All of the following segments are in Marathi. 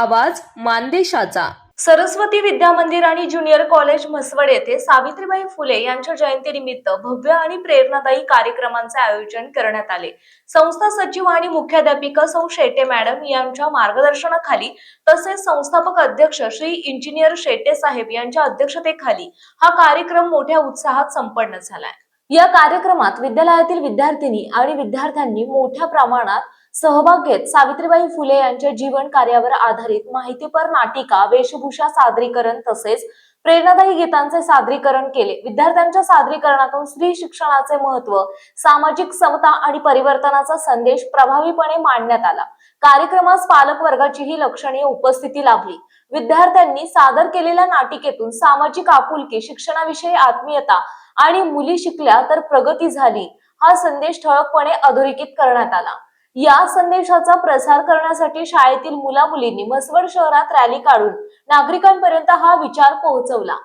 आवाज मानदेशाचा। सरस्वती विद्या मंदिर आणि ज्युनियर कॉलेज म्हसवड येथे सावित्रीबाई फुले यांच्या जयंतीनिमित्त भव्य आणि प्रेरणादायी कार्यक्रमांचे आयोजन करण्यात आले। संस्था सचिव आणि मुख्याध्यापिका सौ शेटे मॅडम यांच्या मार्गदर्शनाखाली तसेच संस्थापक अध्यक्ष श्री इंजिनियर शेटे साहेब यांच्या अध्यक्षतेखाली हा कार्यक्रम मोठ्या उत्साहात संपन्न झाला। या कार्यक्रमात विद्यालयातील विद्यार्थिनी आणि विद्यार्थ्यांनी मोठ्या प्रमाणात सहभाग घेत सावित्रीबाई फुले यांच्या जीवन कार्यावर आधारित माहितीपर नाटिका, वेशभूषा सादरीकरण तसेच प्रेरणादायी गीतांचे सादरीकरण केले। विद्यार्थ्यांच्या सादरीकरणातून स्त्री शिक्षणाचे महत्त्व, सामाजिक समता आणि परिवर्तनाचा संदेश प्रभावीपणे मांडण्यात आला। कार्यक्रमास पालक वर्गाचीही लक्षणीय उपस्थिती लाभली। विद्यार्थ्यांनी सादर केलेल्या नाटिकेतून सामाजिक आपुलकी, शिक्षणाविषयी आत्मीयता आणि मुली शिकल्या तर प्रगती झाली हा संदेश ठळकपणे अधोरेखित करण्यात आला। या संदेशाचा प्रसार करण्यासाठी शाळेतील मुला-मुलींनी म्हसवड शहरात रॅली काढून नागरिकांपर्यंत हा विचार पोहोचवला।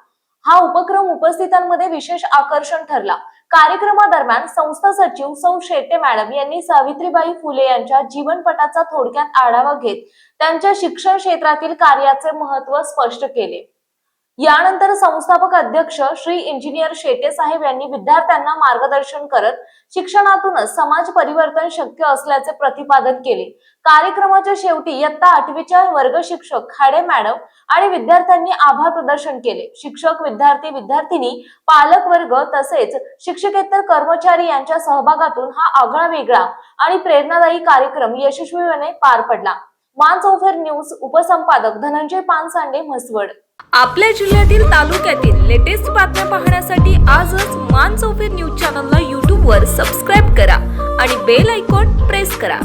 हा उपक्रम उपस्थितांमध्ये विशेष आकर्षण ठरला। कार्यक्रमादरम्यान संस्था सचिव सौ शेटे मॅडम यांनी सावित्रीबाई फुले यांच्या जीवनपटाचा थोडक्यात आढावा घेत त्यांच्या शिक्षण क्षेत्रातील कार्याचे महत्त्व स्पष्ट केले। यानंतर संस्थापक अध्यक्ष श्री इंजिनियर शेटे साहेब यांनी विद्यार्थ्यांना मार्गदर्शन करत शिक्षणातूनच समाज परिवर्तन शक्य असल्याचे प्रतिपादन केले। कार्यक्रमाच्या शेवटी इयत्ता 8वीच्या वर्ग शिक्षक खाडे मॅडम आणि विद्यार्थ्यांनी आभार प्रदर्शन केले। शिक्षक, विद्यार्थी, विद्यार्थिनी, पालक वर्ग तसेच शिक्षकेतर कर्मचारी यांच्या सहभागातून हा आगळा-वेगळा आणि प्रेरणादायी कार्यक्रम यशस्वीपणे पार पडला। मानसोफर न्यूज उपसंपादक धनंजय पानसांडे, म्हसवड। आपल्या जिल्ह्यातील तालुक्यातील लेटेस्ट बातम्या पाहण्यासाठी आजच मानसोफर न्यूज चॅनलला YouTube वर सबस्क्राइब करा आणि बेल आयकॉन प्रेस करा।